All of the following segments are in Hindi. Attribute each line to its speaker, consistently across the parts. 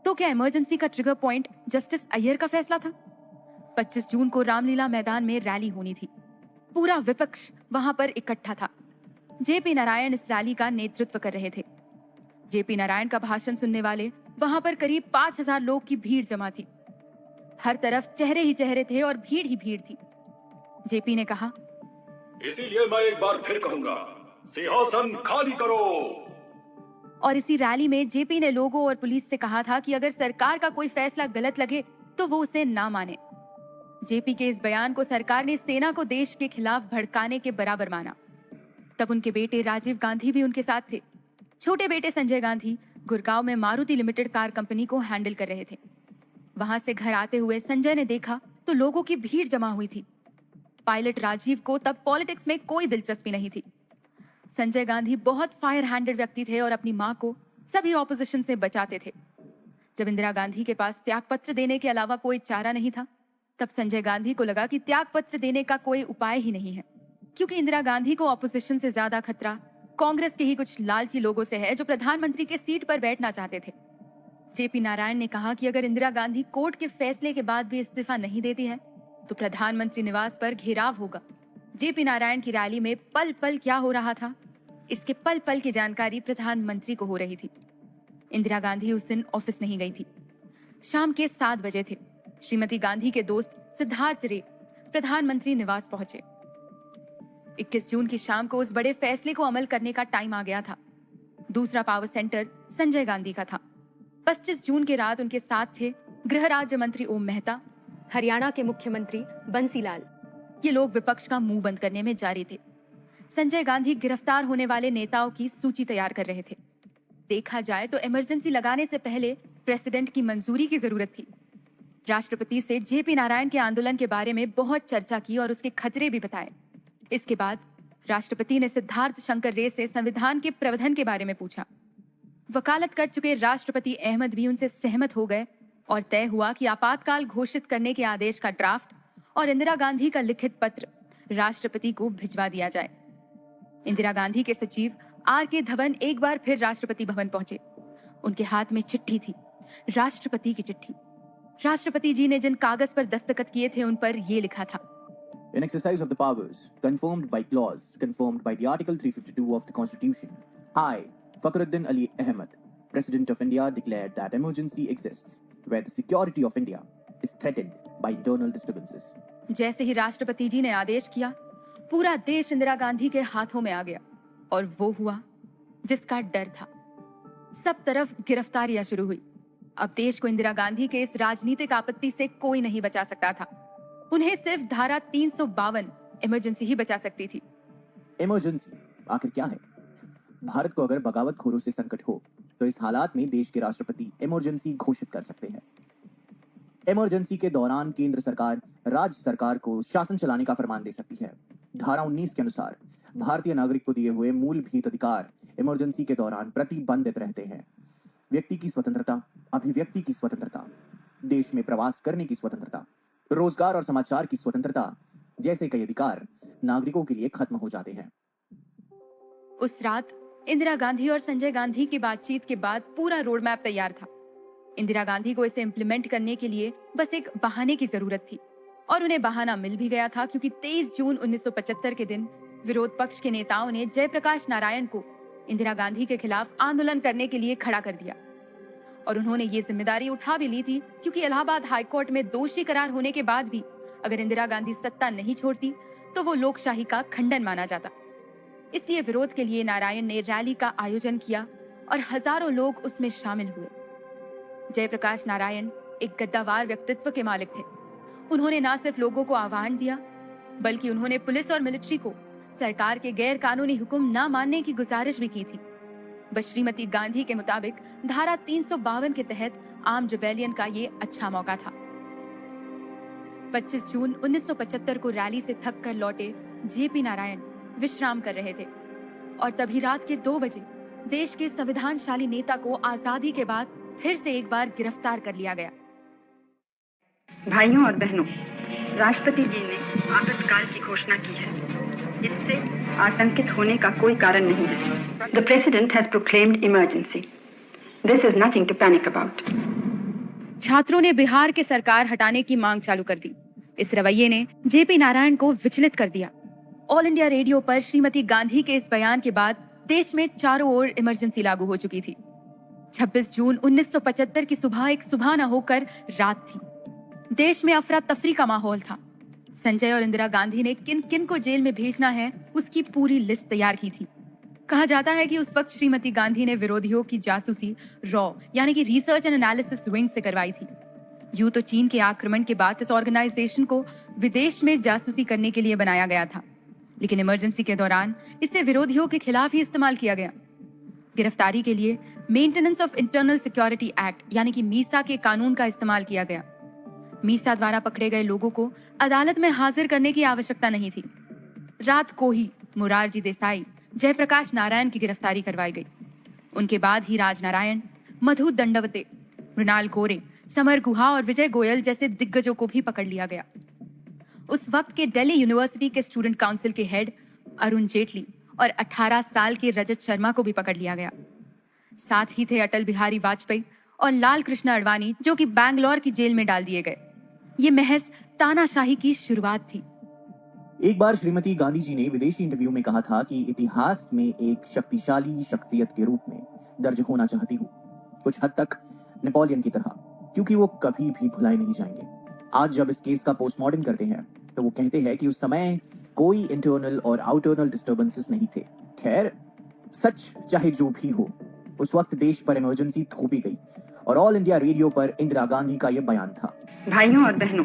Speaker 1: तो क्या इमरजेंसी का ट्रिगर पॉइंट जस्टिस अय्यर का फैसला था? 25 जून को रामलीला मैदान में रैली होनी थी। पूरा विपक्ष वहां पर इकट्ठा था। जेपी नारायण इस रैली का नेतृत्व कर रहे थे। जेपी नारायण का भाषण सुनने वाले वहां पर करीब 5000 लोग की भीड़ जमा थी। हर तरफ चेहरे ही चेहरे थे और भीड़ ही भीड़ थी। जेपी ने कहा,
Speaker 2: इसीलिए मैं एक बार फिर कहूंगा, सिंहासन खाली करो।
Speaker 1: और इसी रैली में जेपी ने लोगों और पुलिस से कहा था कि अगर सरकार का कोई फैसला गलत लगे तो वो उसे ना माने। जेपी के इस बयान को सरकार ने सेना को देश के खिलाफ भड़काने के बराबर माना। तब उनके बेटे राजीव गांधी भी उनके साथ थे। छोटे बेटे संजय गांधी गुड़गांव में मारुति लिमिटेड कार कंपनी को हैंडल कर रहे थे। वहां से घर आते हुए संजय ने देखा तो लोगों की भीड़ जमा हुई थी। पायलट राजीव को तब पॉलिटिक्स में कोई दिलचस्पी नहीं थी। संजय गांधी बहुत फायर हैंडेड व्यक्ति थे और अपनी मां को सभी ऑपोजिशन से बचाते थे। जब इंदिरा गांधी के पास त्यागपत्र देने के अलावा कोई चारा नहीं था, तब संजय गांधी को लगा कि त्यागपत्र देने का कोई उपाय ही नहीं है, क्योंकि इंदिरा गांधी को ऑपोजिशन से ज्यादा खतरा कांग्रेस के ही कुछ लालची लोगों से है जो प्रधानमंत्री के सीट पर बैठना चाहते थे। जेपी नारायण ने कहा कि अगर इंदिरा गांधी कोर्ट के फैसले के बाद भी इस्तीफा नहीं देती है तो प्रधानमंत्री निवास पर घेराव होगा। जेपी नारायण की रैली में पल पल क्या हो रहा था, इसके पल पल की जानकारी प्रधानमंत्री को हो रही थी। इंदिरा गांधी उस दिन ऑफिस नहीं गई थी। शाम के 7 बजे थे। श्रीमती गांधी के दोस्त सिद्धार्थ रे प्रधानमंत्री निवास पहुंचे। 21 जून की शाम को उस बड़े फैसले को अमल करने का टाइम आ गया था। दूसरा पावर सेंटर संजय गांधी का था। 25 जून की रात उनके साथ थे गृह राज्य मंत्री ओम मेहता, हरियाणा के मुख्यमंत्री बंसीलाल। ये लोग विपक्ष का मुंह बंद करने में जारी थे। संजय गांधी गिरफ्तार होने वाले नेताओं की सूची तैयार कर रहे थे। देखा जाए तो इमरजेंसी लगाने से पहले प्रेसिडेंट की मंजूरी की जरूरत थी। राष्ट्रपति से जेपी नारायण के आंदोलन के बारे में बहुत चर्चा की और उसके खतरे भी बताए। इसके बाद राष्ट्रपति ने सिद्धार्थ शंकर रे से संविधान के प्रावधान के बारे में पूछा। वकालत कर चुके राष्ट्रपति अहमद भी उनसे सहमत हो गए और तय हुआ कि आपातकाल घोषित करने के आदेश का ड्राफ्ट और इंदिरा गांधी का लिखित पत्र राष्ट्रपति को भिजवा दिया जाए। इंदिरा गांधी के सचिव आर.के. धवन एक बार फिर राष्ट्रपति भवन पहुंचे। उनके हाथ में चिट्ठी थी, राष्ट्रपति की चिट्ठी। राष्ट्रपति जी ने जिन कागज पर दस्तखत किए थे उन पर ये लिखा था,
Speaker 3: In exercise of the powers confirmed by clause confirmed by the Article 352 of the Constitution, I, Fakhruddin Ali Ahmed, President of India, declared that emergency exists where the security of India is threatened by internal disturbances.
Speaker 1: जैसे ही राष्ट्रपति जी ने आदेश किया, पूरा देश इंदिरा गांधी के हाथों में आ गया और वो हुआ जिसका डर था। सब तरफ गिरफ्तारियां शुरू हुई। अब देश को इंदिरा गांधी के इस राजनीतिक आपत्ति से कोई नहीं बचा सकता था। उन्हें सिर्फ धारा 352 इमरजेंसी ही बचा सकती थी।
Speaker 3: इमरजेंसी आखिर क्या है? भारत को अगर बगावतखोरों से संकट हो तो इस हालात में देश के राष्ट्रपति इमरजेंसी घोषित कर सकते हैं। इमरजेंसी के दौरान केंद्र सरकार राज्य सरकार को शासन चलाने का फरमान दे सकती है। धारा 19 के अनुसार भारतीय नागरिक को दिए हुए मूलभूत अधिकार इमरजेंसी के दौरान प्रतिबंधित रहते हैं। व्यक्ति की स्वतंत्रता, अभिव्यक्ति की स्वतंत्रता, देश में प्रवास करने की स्वतंत्रता, रोजगार और समाचार की स्वतंत्रता जैसे कई अधिकार नागरिकों के लिए खत्म हो जाते हैं।
Speaker 1: उस रात इंदिरा गांधी और संजय गांधी की बातचीत के बाद पूरा रोड मैप तैयार था। इंदिरा गांधी को इसे इम्प्लीमेंट करने के लिए बस एक बहाने की जरूरत थी और उन्हें बहाना मिल भी गया था, क्योंकि 23 जून 1975 के दिन विरोध पक्ष के नेताओं ने जयप्रकाश नारायण को इंदिरा गांधी के खिलाफ आंदोलन करने के लिए खड़ा कर दिया। और उन्होंने ये जिम्मेदारी उठा भी ली थी, क्योंकि इलाहाबाद हाईकोर्ट में दोषी करार होने के बाद भी अगर इंदिरा गांधी सत्ता नहीं छोड़ती तो वो लोकशाही का खंडन माना जाता। इसलिए विरोध के लिए नारायण ने रैली का आयोजन किया और हजारों लोग उसमें शामिल हुए। जयप्रकाश नारायण एक गद्दावार व्यक्तित्व के मालिक थे। उन्होंने न सिर्फ लोगों को आह्वान दिया, बल्कि उन्होंने पुलिस और मिलिट्री को सरकार के गैर कानूनी हुक्म न मानने की गुजारिश भी की थी। बस श्रीमती गांधी के मुताबिक धारा 352 के तहत आर्म रिबेलियन का ये अच्छा मौका था। 25 जून 1975 को रैली से थक कर लौटे जेपी नारायण विश्राम कर रहे थे और तभी रात के 2 बजे देश के संविधानशाली नेता को आजादी के बाद फिर से एक बार गिरफ्तार कर लिया गया।
Speaker 4: भाइयों और बहनों, राष्ट्रपति जी ने आपातकाल की घोषणा की है। इससे आतंकित होने का कोई कारण नहीं है। The President has proclaimed emergency. This is nothing to panic about.
Speaker 1: छात्रों ने बिहार के सरकार हटाने की मांग चालू कर दी। इस रवैये ने जेपी नारायण को विचलित कर दिया। ऑल इंडिया रेडियो पर श्रीमती गांधी के इस बयान के बाद देश में चारों ओर इमरजेंसी लागू हो चुकी थी। 26 जून 1975 की सुबह एक सुबह न होकर रात थी। देश में अफरा तफरी का माहौल था। संजय और इंदिरा गांधी ने किन किन को जेल में भेजना है उसकी पूरी लिस्ट तैयार की थी। कहा जाता है कि उस वक्त श्रीमती गांधी ने विरोधियों की जासूसी रॉ यानी कि रिसर्च एंड एनालिसिस विंग से करवाई थी। यूं तो चीन के आक्रमण के बाद इस ऑर्गेनाइजेशन को विदेश में जासूसी करने के लिए बनाया गया था, लेकिन इमरजेंसी के दौरान इसे विरोधियों के खिलाफ ही इस्तेमाल किया गया। गिरफ्तारी के लिए maintenance of internal security act यानी कि मीसा के कानून का इस्तेमाल किया गया। मीसा द्वारा पकड़े गए लोगों को अदालत में हाजिर करने की आवश्यकता नहीं थी। रात को ही मोरारजी देसाई, जयप्रकाश नारायण की गिरफ्तारी करवाई गई। उनके बाद ही राजनारायण, मधु दंडवते, मृणाल गोरे, समर गुहा और विजय गोयल जैसे दिग्गजों को भी पकड़ लिया गया। उस वक्त के दिल्ली यूनिवर्सिटी के स्टूडेंट काउंसिल के हेड अरुण जेटली और 18 साल के रजत शर्मा को भी पकड़ लिया गया। साथ ही थे अटल बिहारी वाजपेयी और लाल कृष्ण अडवाणी, जो कि बैंगलोर की जेल में डाल दिए गए। ये महज तानाशाही की शुरुआत थी।
Speaker 3: एक बार श्रीमती गांधी जी ने विदेशी इंटरव्यू में कहा था कि इतिहास में एक शक्तिशाली शख्सियत के रूप में दर्ज होना चाहती हूँ, कुछ हद तक नेपोलियन की तरह, क्योंकि वो कभी भी भुलाए नहीं जाएंगे। आज जब इस केस का पोस्टमार्टम करते हैं तो वो कहते हैं कि उस समय कोई इंटरनल और आउटरनल डिस्टर्बेंसेस नहीं थे। खैर, सच चाहे जो भी हो, उस वक्त देश पर इमरजेंसी थोपी गई और ऑल इंडिया रेडियो पर इंदिरा गांधी का यह बयान था।
Speaker 4: भाइयों और बहनों,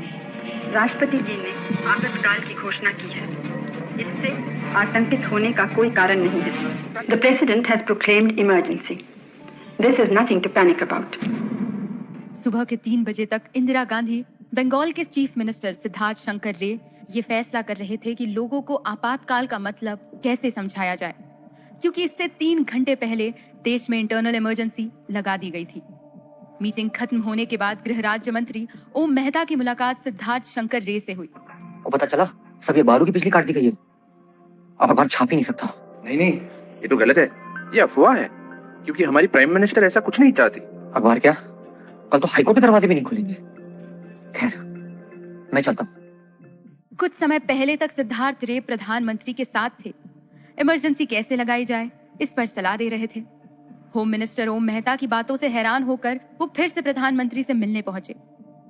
Speaker 4: राष्ट्रपति जी ने आपातकाल की घोषणा की है। इससे आतंकित होने का कोई कारण नहीं है। The President has proclaimed emergency. This is nothing to panic about.
Speaker 1: सुबह के 3 बजे तक इंदिरा गांधी बंगाल के चीफ मिनिस्टर सिद्धार्थ शंकर रे ये फैसला कर रहे थे कि लोगों को आपातकाल का मतलब कैसे समझाया जाए, क्योंकि इससे 3 घंटे पहले देश में इंटरनल इमरजेंसी लगा दी गई थी। मीटिंग खत्म होने के बाद गृह राज्य मंत्री ओम मेहता की मुलाकात सिद्धार्थ शंकर रे से हुई।
Speaker 5: को पता चला सब ये बालू की बिजली काट दी गई है। अब अखबार छाप ही नहीं सकता।
Speaker 6: नहीं, ये तो गलत है, ये अफवाह है, क्योंकि हमारी प्राइम मिनिस्टर ऐसा कुछ नहीं चाहती।
Speaker 5: अखबार क्या, कल तो हाईकोर्ट के दरवाजे भी नहीं खुलेंगे। खैर, मैं चलता हूँ।
Speaker 1: कुछ समय पहले तक सिद्धार्थ रे प्रधानमंत्री के साथ थे। इमरजेंसी कैसे लगाई जाए इस पर सलाह दे रहे थे। होम मिनिस्टर ओम मेहता की बातों से हैरान होकर वो फिर से प्रधानमंत्री से मिलने पहुंचे।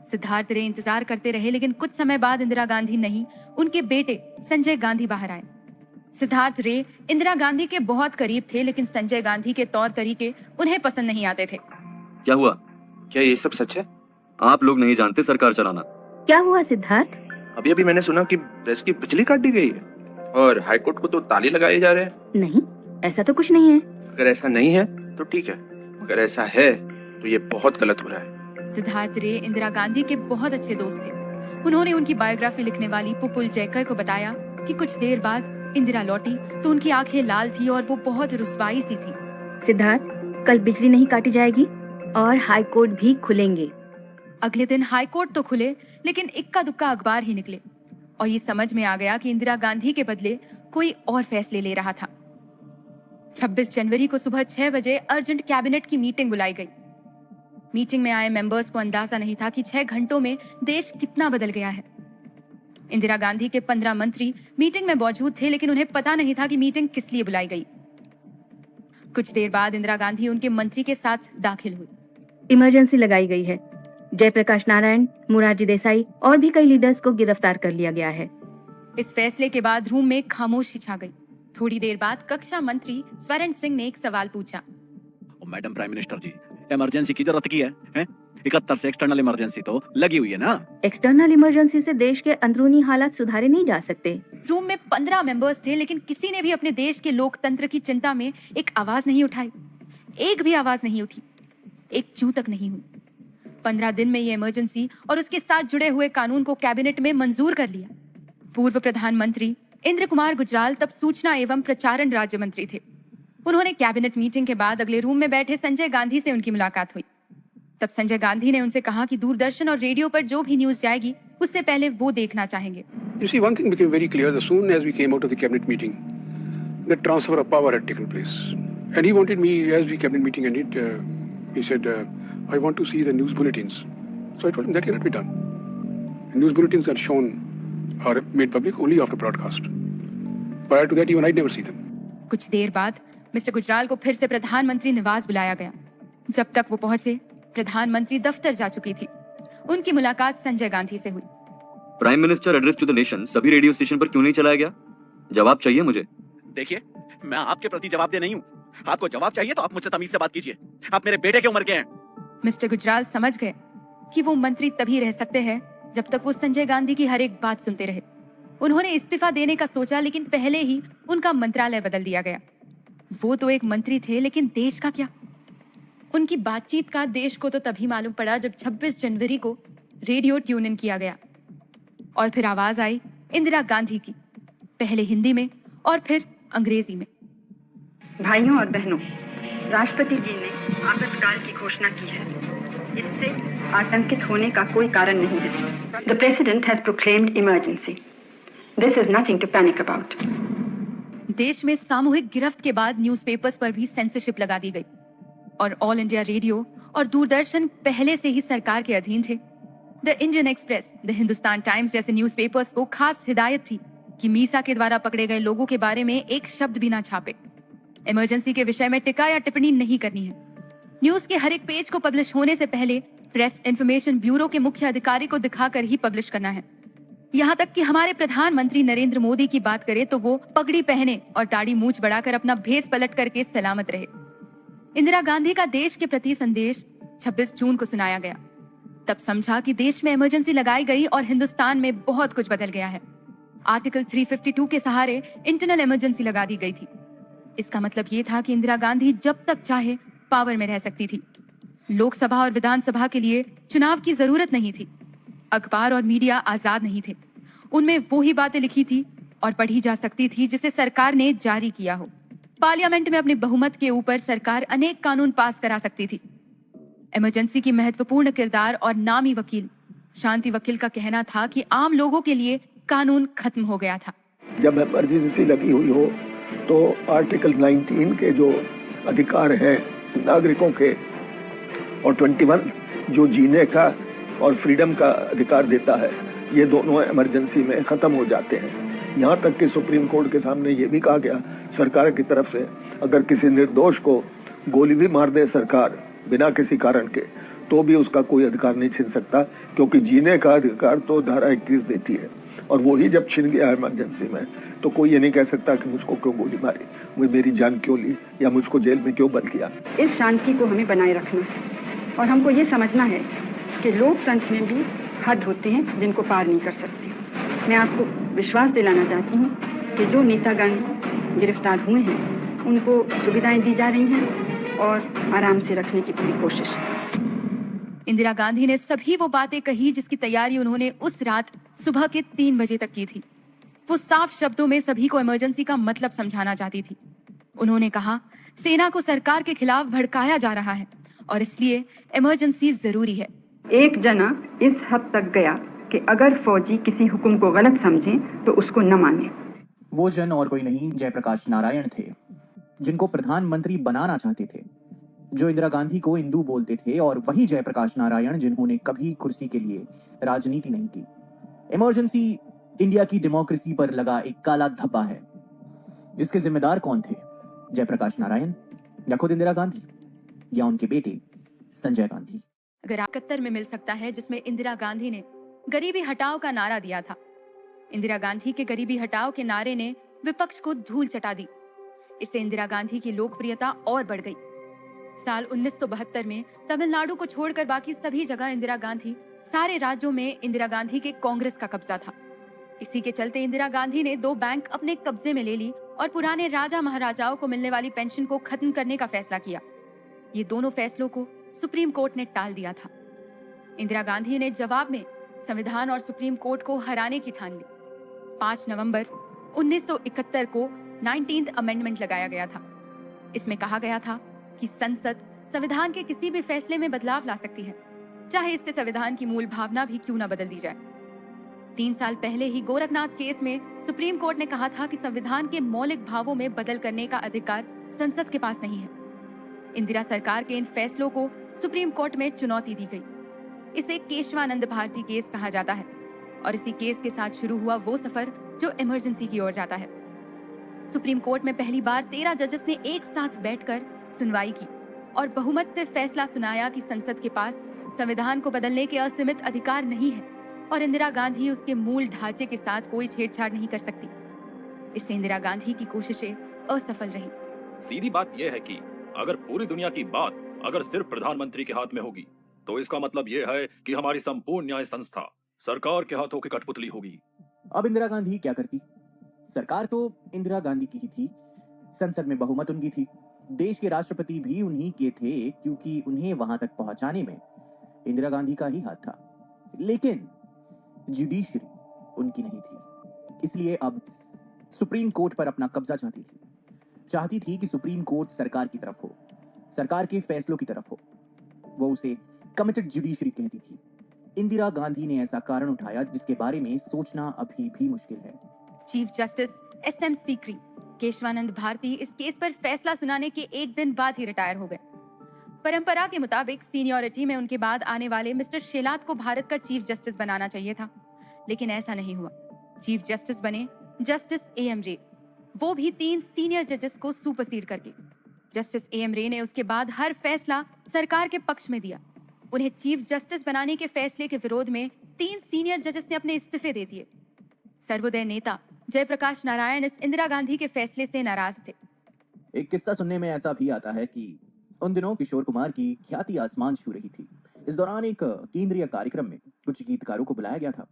Speaker 1: सिद्धार्थ रे इंतजार करते रहे, लेकिन कुछ समय बाद इंदिरा गांधी नहीं, उनके बेटे संजय गांधी बाहर आए। सिद्धार्थ रे इंदिरा गांधी के बहुत करीब थे, लेकिन संजय गांधी के तौर तरीके उन्हें पसंद नहीं आते थे।
Speaker 7: क्या हुआ?
Speaker 6: क्या ये सब सच है?
Speaker 7: आप लोग नहीं जानते सरकार चलाना।
Speaker 8: क्या हुआ सिद्धार्थ?
Speaker 6: अभी मैंने सुना कि प्रेस की बिजली काट दी गई है और हाईकोर्ट को तो ताले लगाए जा रहे हैं।
Speaker 8: नहीं, ऐसा तो कुछ नहीं है।
Speaker 6: अगर ऐसा नहीं है तो ठीक है, अगर ऐसा है तो ये बहुत गलत हो रहा है।
Speaker 1: सिद्धार्थ रे इंदिरा गांधी के बहुत अच्छे दोस्त थे। उन्होंने उनकी बायोग्राफी लिखने वाली पुपुल जयकर को बताया कि कुछ देर बाद इंदिरा लौटी तो उनकी आंखें लाल थी और वो बहुत रुस्वाई सी थी।
Speaker 8: सिद्धार्थ, कल बिजली नहीं काटी जाएगी और हाई कोर्ट भी खुलेंगे।
Speaker 1: अगले दिन हाई कोर्ट तो खुले, लेकिन इक्का दुक्का अखबार ही निकले और ये समझ में आ गया कि इंदिरा गांधी के बदले कोई और फैसले ले रहा था। 26 जनवरी को सुबह 6 बजे अर्जेंट कैबिनेट की मीटिंग बुलाई गई। मीटिंग में आए मेंबर्स को अंदाजा नहीं था कि 6 घंटों में देश कितना बदल गया है। इंदिरा गांधी के 15 मंत्री मीटिंग में मौजूद थे, लेकिन उन्हें पता नहीं था कि मीटिंग किस लिए बुलाई गई। कुछ देर बाद इंदिरा गांधी उनके मंत्री के साथ दाखिल हुई।
Speaker 8: इमरजेंसी लगाई गई है। जयप्रकाश नारायण, मोरारजी देसाई और भी कई लीडर्स को गिरफ्तार कर लिया गया है।
Speaker 1: इस फैसले के बाद रूम में खामोशी छा गई। थोड़ी देर बाद कक्षा मंत्री स्वर्ण सिंह ने एक सवाल पूछा।
Speaker 9: मैडम प्राइम मिनिस्टर जी, इमरजेंसी की जरूरत की है? 71 से एक्सटर्नल इमरजेंसी तो लगी हुई है ना?
Speaker 8: एक्सटर्नल इमरजेंसी से देश के अंदरूनी हालात सुधारे नहीं जा सकते।
Speaker 1: रूम में 15 मेंबर्स थे, लेकिन किसी ने भी अपने देश के लोकतंत्र की चिंता में एक आवाज नहीं उठाई। एक भी आवाज नहीं उठी, एक चू तक नहीं हुई। 15 दिन में ये इमरजेंसी और उसके साथ जुड़े हुए कानून को कैबिनेट में मंजूर कर लिया। पूर्व प्रधानमंत्री इंद्र कुमार गुजराल तब सूचना एवं प्रचारण राज्य मंत्री थे। उन्होंने कैबिनेट मीटिंग के बाद अगले रूम में बैठे संजय गांधी से उनकी मुलाकात हुई। तब संजय गांधी ने उनसे कहा कि दूरदर्शन और रेडियो पर जो भी न्यूज जाएगी उससे पहले वो देखना चाहेंगे।
Speaker 10: You see, one thing became very clear as soon as we came out of the cabinet meeting. The transfer of power had taken place, and he wanted me as the cabinet meeting ended. He said, "I want to see the news bulletins So I told him that cannot be done. News bulletins are shown or made public only after broadcast. Prior to that, even I'd never see them.
Speaker 1: कुछ देर बाद मिस्टर गुजराल को फिर से प्रधानमंत्री निवास बुलाया गया। जब तक वो पहुंचे, प्रधानमंत्री दफ्तर जा चुकी थी। उनकी मुलाकात संजय गांधी से हुई।
Speaker 7: Prime minister address to the nation सभी रेडियो स्टेशन पर क्यों नहीं चलाया गया? जवाब चाहिए मुझे।
Speaker 9: देखिए, मैं आपके प्रति जवाबदेह नहीं हूँ। आपको जवाब चाहिए तो आप मुझसे तमीज से बात कीजिए। आप मेरे बेटे की उम्र के हैं।
Speaker 1: मिस्टर गुजराल समझ गए कि वो मंत्री तभी रह सकते हैं जब तक वो संजय गांधी की हर एक बात सुनते रहे। उन्होंने इस्तीफा देने का सोचा, लेकिन पहले ही उनका मंत्रालय बदल दिया गया। वो तो एक मंत्री थे, लेकिन देश का क्या? उनकी बातचीत का देश को तो तभी मालूम पड़ा जब 26 जनवरी को रेडियो ट्यून इन किया गया और फिर आवाज आई इंदिरा गांधी की, पहले हिंदी में और फिर अंग्रेजी में।
Speaker 4: भाइयों और बहनों, राष्ट्रपति जी ने आपातकाल की घोषणा की है। इससे आतंकित होने का कोई कारण नहीं है। The President has proclaimed emergency. This is nothing to panic about.
Speaker 1: देश में सामूहिक गिरफ्त के बाद न्यूज़पेपर्स पर भी सेंसरशिप लगा दी गई और ऑल इंडिया रेडियो और दूरदर्शन पहले से ही सरकार के अधीन थे। The Indian express, the Hindustan times जैसे न्यूज़पेपर्स को खास हिदायत थी कि मीसा के द्वारा पकड़े गए लोगों के बारे में एक शब्द भी ना छापे। इमरजेंसी के विषय में टिक्का या टिप्पणी नहीं करनी है। न्यूज के हर एक पेज को पब्लिश होने से पहले प्रेस इंफॉर्मेशन ब्यूरो के मुख्य अधिकारी को दिखाकर ही पब्लिश करना है। यहाँ तक कि हमारे प्रधानमंत्री नरेंद्र मोदी की बात करें तो वो पगड़ी पहने और दाढ़ी मूंछ बढ़ाकर अपना भेस पलट करके सलामत रहे। इंदिरा गांधी का देश के प्रति संदेश 26 जून को सुनाया गया। तब समझा कि देश में इमरजेंसी लगाई गई और हिंदुस्तान में बहुत कुछ बदल गया है। आर्टिकल 352 के सहारे इंटरनल इमरजेंसी लगा दी गई थी। इसका मतलब ये था कि इंदिरा गांधी जब तक चाहे पावर में रह सकती थी। लोकसभा और विधानसभा के लिए चुनाव की जरूरत नहीं थी। अखबार और मीडिया आजाद नहीं थे। उनमें वो ही बातें लिखी थी और पढ़ी जा सकती थी जिसे सरकार ने जारी किया हो। पार्लियामेंट में अपने बहुमत के ऊपर सरकार अनेक कानून पास करा सकती थी। इमरजेंसी की महत्वपूर्ण किरदार और नामी वकील शांति वकील का कहना था कि आम लोगों के लिए कानून खत्म हो गया था।
Speaker 11: जब इमरजेंसी लगी हुई हो तो आर्टिकल 19 के जो अधिकार हैं नागरिकों के और 21 जो जीने का और फ्रीडम का अधिकार देता है, ये दोनों इमरजेंसी में खत्म हो जाते हैं। यहाँ तक कि सुप्रीम कोर्ट के सामने ये भी कहा गया सरकार की तरफ से, अगर किसी निर्दोष को गोली भी मार दे सरकार बिना किसी कारण के, तो भी उसका कोई अधिकार नहीं छीन सकता, क्योंकि जीने का अधिकार तो धारा 21 देती है। और वही जब छिन गया इमरजेंसी में, तो कोई ये नहीं कह सकता कि मुझको क्यों गोली मारी, मुझे मेरी जान क्यों ली या मुझको जेल में क्यों बंद किया।
Speaker 4: इस शांति को हमें बनाए रखना है और हमको ये समझना है कि लोकतंत्र में भी हद होती हैं जिनको पार नहीं कर सकते। मैं आपको विश्वास दिलाना चाहती हूँ कि जो नेतागण गिरफ्तार हुए हैं उनको सुविधाएं दी जा रही हैं और आराम से रखने की पूरी कोशिश है।
Speaker 1: इंदिरा गांधी ने सभी वो बातें कही जिसकी तैयारी उन्होंने उस रात सुबह के 3 बजे तक की थी। वो साफ शब्दों में सभी को इमरजेंसी का मतलब समझाना चाहती थी। उन्होंने कहा, सेना को सरकार के खिलाफ भड़काया जा रहा है और इसलिए इमरजेंसी जरूरी है।
Speaker 4: एक जना इस हद तक गया कि अगर फौजी किसी हुक्म को गलत समझें तो उसको न माने।
Speaker 3: वो जन और कोई नहीं जयप्रकाश नारायण थे, जिनको प्रधानमंत्री बनाना चाहते थे, जो इंदिरा गांधी को इंदू बोलते थे, और वही जयप्रकाश नारायण जिन्होंने कभी कुर्सी के लिए राजनीति नहीं की। इमरजेंसी इंडिया की डेमोक्रेसी पर लगा एक काला धब्बा है। इसके जिम्मेदार कौन थे? जयप्रकाश नारायण या खुद इंदिरा गांधी या उनके बेटे संजय गांधी?
Speaker 1: अगर 71 में मिल सकता है, जिसमें इंदिरा गांधी ने गरीबी हटाओ का नारा दिया था। इंदिरा गांधी के गरीबी हटाओ के नारे ने विपक्ष को धूल चटा दी। इससे इंदिरा गांधी की लोकप्रियता और बढ़ गई। साल 1972 में तमिलनाडु को छोड़कर बाकी सभी जगह इंदिरा गांधी, सारे राज्यों में इंदिरा गांधी के कांग्रेस का कब्जा था। इसी के चलते इंदिरा गांधी ने 2 बैंक अपने कब्जे में ले ली और पुराने राजा महाराजाओं को मिलने वाली पेंशन को खत्म करने का फैसला किया। ये दोनों फैसलों को सुप्रीम कोर्ट ने टाल दिया था। इंदिरा गांधी ने जवाब में संविधान और सुप्रीम कोर्ट को हराने की ठान ली। 5 नवंबर 1971 को 19th अमेंडमेंट लगाया गया था। इसमें कहा गया था कि संसद संविधान के किसी भी फैसले में बदलाव ला सकती है, चाहे इससे संविधान की मूल भावना भी क्यों न बदल दी जाए। 3 साल पहले ही गोरखनाथ केस में सुप्रीम कोर्ट ने कहा था कि संविधान के मौलिक भावों में बदल करने का अधिकार संसद के पास नहीं है। इंदिरा सरकार के इन फैसलों को सुप्रीम कोर्ट में चुनौती दी गई। इसे केशवानंद भारती केस कहा जाता है और इसी केस के साथ शुरू हुआ वो सफर जो इमरजेंसी की ओर जाता है। सुप्रीम कोर्ट में पहली बार 13 जजेस ने एक साथ बैठकर सुनवाई की और बहुमत से फैसला सुनाया कि संसद के पास संविधान को बदलने के असीमित अधिकार नहीं है और इंदिरा गांधी उसके मूल ढांचे के साथ कोई छेड़छाड़ नहीं कर सकती। इससे इंदिरा गांधी की कोशिशें असफल रही।
Speaker 2: सीधी बात यह है कि अगर पूरी दुनिया की बात अगर सिर्फ प्रधानमंत्री के हाथ में होगी तो इसका मतलब यह है कि हमारी संपूर्ण न्याय संस्था सरकार के हाथों की कठपुतली होगी।
Speaker 3: अब इंदिरा गांधी क्या करती? सरकार तो इंदिरा गांधी की ही थी, संसद में बहुमत उनकी थी, देश के राष्ट्रपति भी उन्हीं के थे क्योंकि उन्हें वहां तक पहुंचाने में इंदिरा गांधी का ही हाथ था। लेकिन जुडिशरी उनकी नहीं थी, इसलिए अब सुप्रीम कोर्ट पर अपना कब्जा चाहती थी कि सुप्रीम कोर्ट सरकार की तरफ हो, सरकार के फैसलों की तरफ हो। वो उसे कमिटेड जुडिशरी कहती थी। इंदिरा गांधी ने ऐसा कारण उठाया जिसके बारे में सोचना अभी भी मुश्किल है।
Speaker 1: Chief justice SM Sikri Kesavananda Bharati इस केस पर फैसला सुनाने के एक दिन बाद ही रिटायर हो गए। परंपरा के मुताबिक सीनियरिटी में उनके बाद आने वाले मिस्टर शेलात को भारत का चीफ जस्टिस बनाना चाहिए था, लेकिन ऐसा नहीं हुआ। चीफ जस्टिस बने जस्टिस AM रे, वो भी 3 सीनियर जजेस को सुपरसीड करके। जस्टिस AM रे ने उसके बाद हर फैसला सरकार के पक्ष में दिया। उन्हें चीफ जस्टिस बनाने के फैसले के विरोध में 3 सीनियर जजेस ने अपने इस्तीफे दे दिए। सर्वोदय नेता जयप्रकाश नारायण इस इंदिरा गांधी के फैसले से नाराज थे।
Speaker 3: एक किस्सा सुनने में ऐसा भी आता है कि उन दिनों किशोर कुमार की ख्याति आसमान छू रही थी। इस दौरान एक केंद्रीय कार्यक्रम में कुछ गीतकारों को बुलाया गया था,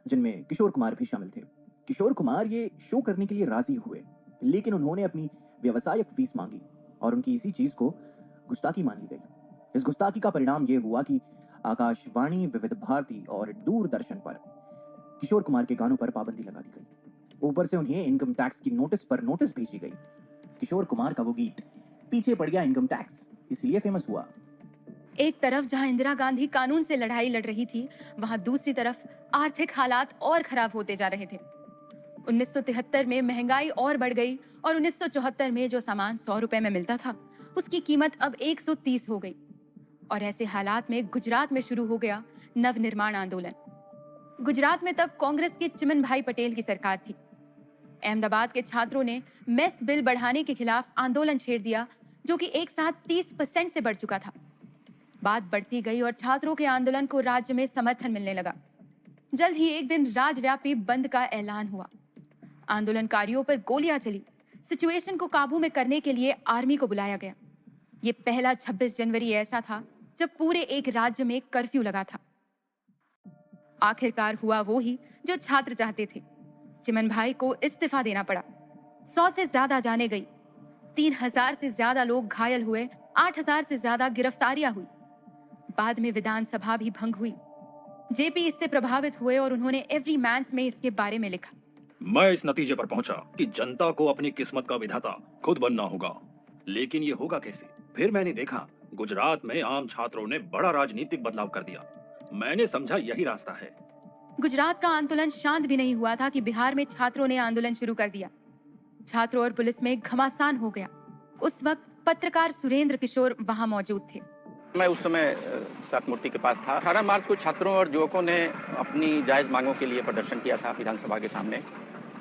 Speaker 3: जिनमें किशोर कुमार भी शामिल थे। किशोर कुमार ये शो करने के लिए राजी हुए, लेकिन उन्होंने अपनी व्यवसायिक फीस मांगी और उनकी इसी चीज को गुस्ताखी मान ली गई। इस गुस्ताखी का परिणाम ये हुआ कि आकाशवाणी, विविध भारती और दूरदर्शन पर किशोर कुमार के गानों पर पाबंदी लगा दी गई। ऊपर से उन्हें इनकम टैक्स की नोटिस पर नोटिस भेजी गई। किशोर कुमार का वो गीत पीछे पड़ गया इनकम टैक्स इसलिए फेमस हुआ।
Speaker 1: एक तरफ जहां इंदिरा गांधी कानून से लड़ाई लड़ रही थी, वहां दूसरी तरफ आर्थिक हालात और खराब होते जा रहे थे। 1973 में महंगाई और बढ़ गई और 1974 में जो सामान 100 रुपए में मिलता था उसकी कीमत अब 130 हो गई। और ऐसे हालात में गुजरात में शुरू हो गया नवनिर्माण आंदोलन। गुजरात में तब कांग्रेस के चिमन भाई पटेल की सरकार थी। अहमदाबाद के छात्रों ने मेस बिल बढ़ाने के खिलाफ आंदोलन छेड़ दिया, जो कि एक साथ 30% से बढ़ चुका था। बात बढ़ती गई और छात्रों के आंदोलन को राज्य में समर्थन मिलने लगा। जल्द ही एक दिन राज्यव्यापी बंद का ऐलान हुआ। आंदोलनकारियों पर गोलियां चली। सिचुएशन को काबू में करने के लिए आर्मी को बुलाया गया। ये पहला 26 जनवरी ऐसा था जब पूरे एक राज्य में कर्फ्यू लगा था। आखिरकार हुआ वो ही जो छात्र चाहते थे। चिमन भाई को इस्तीफा देना पड़ा। 100 से ज्यादा जाने गई, 3000 से ज्यादा लोग घायल हुए, 8000 से ज्यादा गिरफ्तारियां हुई। बाद में विधानसभा भी भंग हुई। जेपी इससे प्रभावित हुए और उन्होंने एवरी मैन्स में इसके बारे में लिखा।
Speaker 2: मैं इस नतीजे पर पहुंचा कि जनता को अपनी किस्मत का विधाता खुद बनना होगा, लेकिन ये होगा कैसे? फिर मैंने देखा गुजरात में आम छात्रों ने बड़ा राजनीतिक बदलाव कर दिया। मैंने समझा यही रास्ता है।
Speaker 1: गुजरात का आंदोलन शांत भी नहीं हुआ था कि बिहार में छात्रों ने आंदोलन शुरू कर दिया। छात्रों और पुलिस में घमासान हो गया। उस वक्त पत्रकार सुरेंद्र किशोर वहां मौजूद थे।
Speaker 12: मैं उस समय सात मूर्ति के पास था। 18 मार्च को छात्रों और युवकों ने अपनी जायज मांगों के लिए प्रदर्शन किया था विधानसभा के सामने।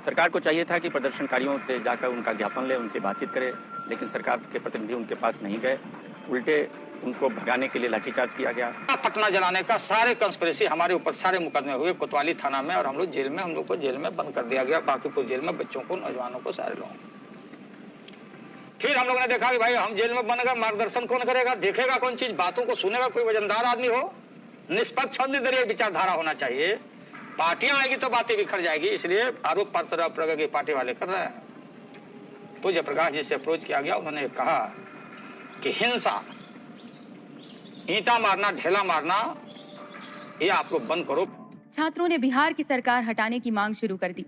Speaker 12: सरकार को चाहिए था कि प्रदर्शनकारियों से जाकर उनका ज्ञापन ले, उनसे बातचीत करे, लेकिन सरकार के प्रतिनिधि उनके पास नहीं गए। उल्टे उनको भगाने के लिए लाठीचार्ज किया गया।
Speaker 13: पटना जलाने का सारे कंस्पिरेसी हमारे ऊपर सारे मुकदमे हुए कोतवाली थाना में, और हम लोग जेल में, हम लोग को जेल में बंद कर दिया गया। बांकीपुर जेल में बच्चों को, नौजवानों को, सारे लोगों को। फिर हम लोगों ने देखा कि भाई हम जेल में बनेगा, मार्गदर्शन कौन करेगा, देखेगा कौन चीज, बातों को सुनेगा कोई वजनदार आदमी हो, निष्पक्ष और निर्दलीय विचारधारा होना चाहिए। पार्टियां आएगी तो बातें बिखर जाएगी, इसलिए आरोप प्रत्यारोप की पार्टी वाले कर रहे हैं। तो जयप्रकाश जी से अप्रोच किया गया। उन्होंने कहा कि हिंसा, ईंटा मारना, ढेला मारना, ये आप लोग बंद करो।
Speaker 1: छात्रों ने बिहार की सरकार हटाने की मांग शुरू कर दी।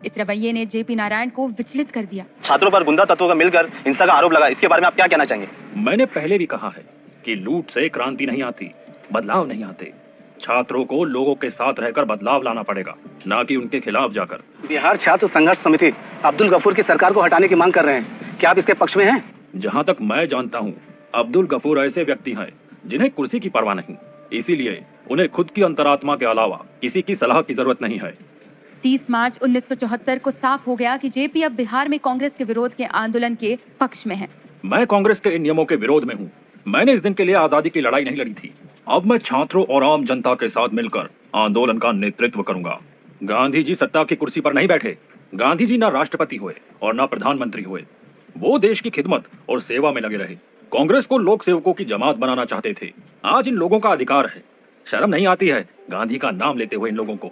Speaker 1: इस रवैये ने जेपी नारायण को विचलित कर दिया।
Speaker 9: छात्रों पर गुंडा तत्वों का मिलकर हिंसा का आरोप लगा, इसके बारे में आप क्या कहना चाहेंगे?
Speaker 2: मैंने पहले भी कहा है कि लूट से क्रांति नहीं आती, बदलाव नहीं आते। छात्रों को लोगों के साथ रहकर बदलाव लाना पड़ेगा, ना कि उनके खिलाफ जाकर।
Speaker 9: बिहार छात्र संघर्ष समिति अब्दुल गफूर की सरकार को हटाने की मांग कर रहे हैं, क्या आप इसके पक्ष में हैं?
Speaker 2: जहां तक मैं जानता हूं, अब्दुल गफूर ऐसे व्यक्ति हैं जिन्हें कुर्सी की परवाह नहीं, इसीलिए उन्हें खुद की अंतरात्मा के अलावा किसी की सलाह की जरूरत नहीं है।
Speaker 1: 30 मार्च 1974 को साफ हो गया कि जेपी अब बिहार में कांग्रेस के विरोध के आंदोलन के पक्ष में है।
Speaker 2: मैं कांग्रेस के इन नियमों के विरोध में हूँ। मैंने इस दिन के लिए आजादी की लड़ाई नहीं लड़ी थी। अब मैं छात्रों और आम जनता के साथ मिलकर आंदोलन का नेतृत्व करूंगा। गांधी जी सत्ता की कुर्सी पर नहीं बैठे। गांधी जी ना राष्ट्रपति हुए और ना प्रधानमंत्री हुए। वो देश की खिदमत और सेवा में लगे रहे। कांग्रेस को लोक सेवकों की जमात बनाना चाहते थे। आज इन लोगों का अधिकार है। शर्म नहीं आती है गांधी का नाम लेते हुए इन लोगों को।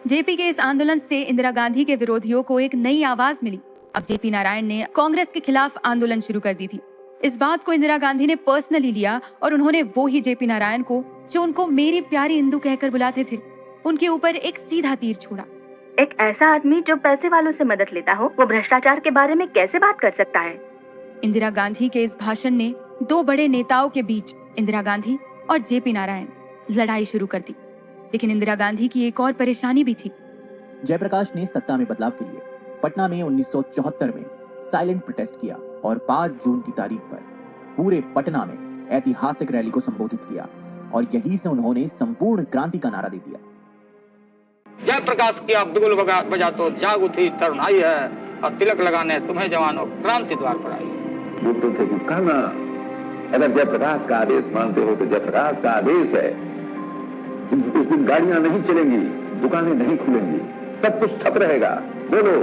Speaker 1: जेपी के इस आंदोलन से इंदिरा गांधी के विरोधियों को एक नई आवाज मिली। अब जेपी नारायण ने कांग्रेस के खिलाफ आंदोलन शुरू कर दी थी। इस बात को इंदिरा गांधी ने पर्सनली लिया और उन्होंने वो ही जेपी नारायण को, जो उनको मेरी प्यारी इंदु कहकर बुलाते थे, उनके ऊपर एक सीधा तीर छोड़ा।
Speaker 8: एक ऐसा आदमी जो पैसे वालों से मदद लेता हो, वो भ्रष्टाचार के बारे में कैसे बात कर सकता है?
Speaker 1: इंदिरा गांधी के इस भाषण ने दो बड़े नेताओं के बीच, इंदिरा गांधी और जेपी नारायण, लड़ाई शुरू कर दी। लेकिन इंदिरा गांधी की एक और परेशानी भी थी।
Speaker 3: जयप्रकाश ने सत्ता में बदलाव के लिए पटना में 1974 में साइलेंट प्रोटेस्ट किया और 5 जून की तारीख पर पूरे पटना में ऐतिहासिक रैली को संबोधित किया और यहीं से उन्होंने संपूर्ण क्रांति का नारा दे दिया।
Speaker 13: जयप्रकाश की अब बिगुल बजा तो जाग उठी तरुणाई है और तिलक लगाने तुम्हें जवानों क्रांति द्वार पर आई।
Speaker 11: बोलते थे कि कहना अगर जयप्रकाश का आदेश मानते हो तो जयप्रकाश का आदेश है। उस दिन गाड़ियां नहीं चलेंगी, दुकानें नहीं खुलेंगी, सब कुछ ठप रहेगा। बोलो,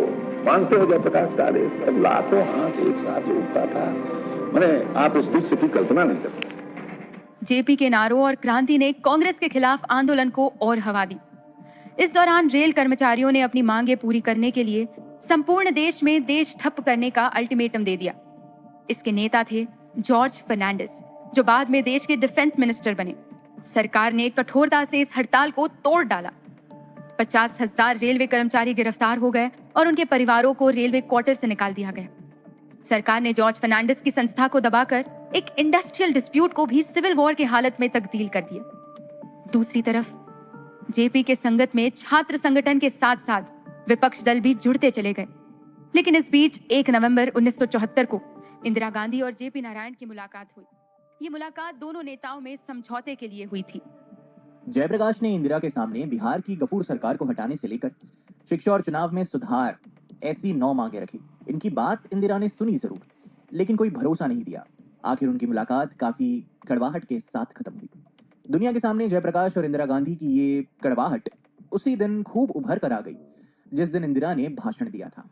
Speaker 11: मानते हो जयप्रकाश का आदेश? अब लाखों हाथ एक साथ उठता था। मैंने आप उस दृश्य की कल्पना नहीं कर सकते।
Speaker 1: जेपी के नारों और क्रांति ने कांग्रेस के खिलाफ आंदोलन को और हवा दी। इस दौरान रेल कर्मचारियों ने अपनी मांगे पूरी करने के लिए संपूर्ण देश में देश ठप करने का अल्टीमेटम दे दिया। इसके नेता थे जॉर्ज फर्नांडिस, जो बाद में देश के डिफेंस मिनिस्टर बने। सरकार ने कठोरता से इस हड़ताल को तोड़ डाला। 50,000 रेलवे कर्मचारी गिरफ्तार हो गए और उनके परिवारों को रेलवे क्वार्टर से निकाल दिया गया। सरकार ने जॉर्ज फर्नांडिस की संस्था को दबाकर एक इंडस्ट्रियल डिस्प्यूट को भी सिविल वॉर की हालत में तब्दील कर दिया। दूसरी तरफ जेपी के संगत में छात्र संगठन के साथ साथ विपक्ष दल भी जुड़ते चले गए। लेकिन इस बीच 1 नवंबर 1974 को इंदिरा गांधी और जेपी नारायण की मुलाकात हुई। ये मुलाकात दोनों नेताओं में समझौते के लिए हुई थी।
Speaker 3: जयप्रकाश ने इंदिरा के सामने बिहार की गफूर सरकार को हटाने से लेकर शिक्षा और चुनाव में सुधार ऐसी 9 मांगे रखी। इनकी बात इंदिरा ने सुनी जरूर, लेकिन कोई भरोसा नहीं दिया। आखिर उनकी मुलाकात काफी कड़वाहट के साथ खत्म हुई। दुनिया के सामने जयप्रकाश और इंदिरा गांधी की ये कड़वाहट उसी दिन खूब उभर कर आ गई जिस दिन इंदिरा ने भाषण दिया था।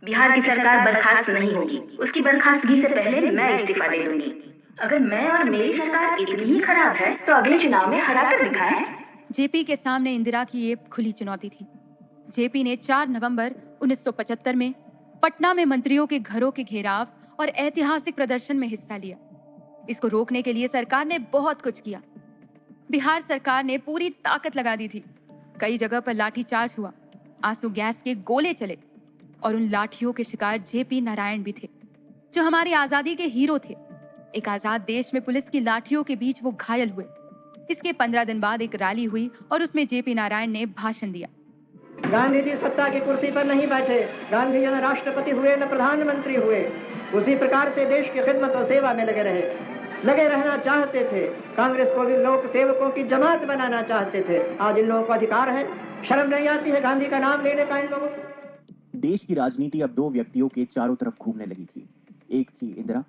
Speaker 8: बिहार की सरकार बर्खास्त नहीं होगी। उसकी बर्खास्तगी से पहले मैं इस्तीफा दे दूंगी। अगर मैं और मेरी सरकार इतनी ही खराब है तो अगले चुनाव में हरा कर दिखाएं।
Speaker 1: जेपी के सामने इंदिरा की ये खुली चुनौती थी। जेपी ने 4 नवंबर 1975 में पटना में मंत्रियों के घरों के घेराव और ऐतिहासिक प्रदर्शन में हिस्सा लिया। इसको रोकने के लिए सरकार ने बहुत कुछ किया। बिहार सरकार ने पूरी ताकत लगा दी थी। कई जगह पर लाठीचार्ज हुआ, आंसू गैस के गोले चले और उन लाठियों के शिकार जेपी नारायण भी थे, जो हमारी आजादी के हीरो थे। एक आजाद देश में पुलिस की लाठियों के बीच वो घायल हुए। इसके 15 दिन बाद एक रैली हुई और उसमें जेपी नारायण ने भाषण दिया।
Speaker 14: गांधी जी सत्ता की कुर्सी पर नहीं बैठे। गांधी जी न राष्ट्रपति हुए न प्रधानमंत्री हुए। उसी प्रकार से देश की खिदमत और सेवा में लगे रहना चाहते थे। कांग्रेस को भी लोक सेवकों की जमात बनाना चाहते थे। आज इन लोगों को अधिकार है। शर्म नहीं आती है गांधी का नाम लेने का इन लोगों को?
Speaker 3: देश की राजनीति अब 2 व्यक्तियों के चारों तरफ घूमने लगी थी। एक थी इंदिरा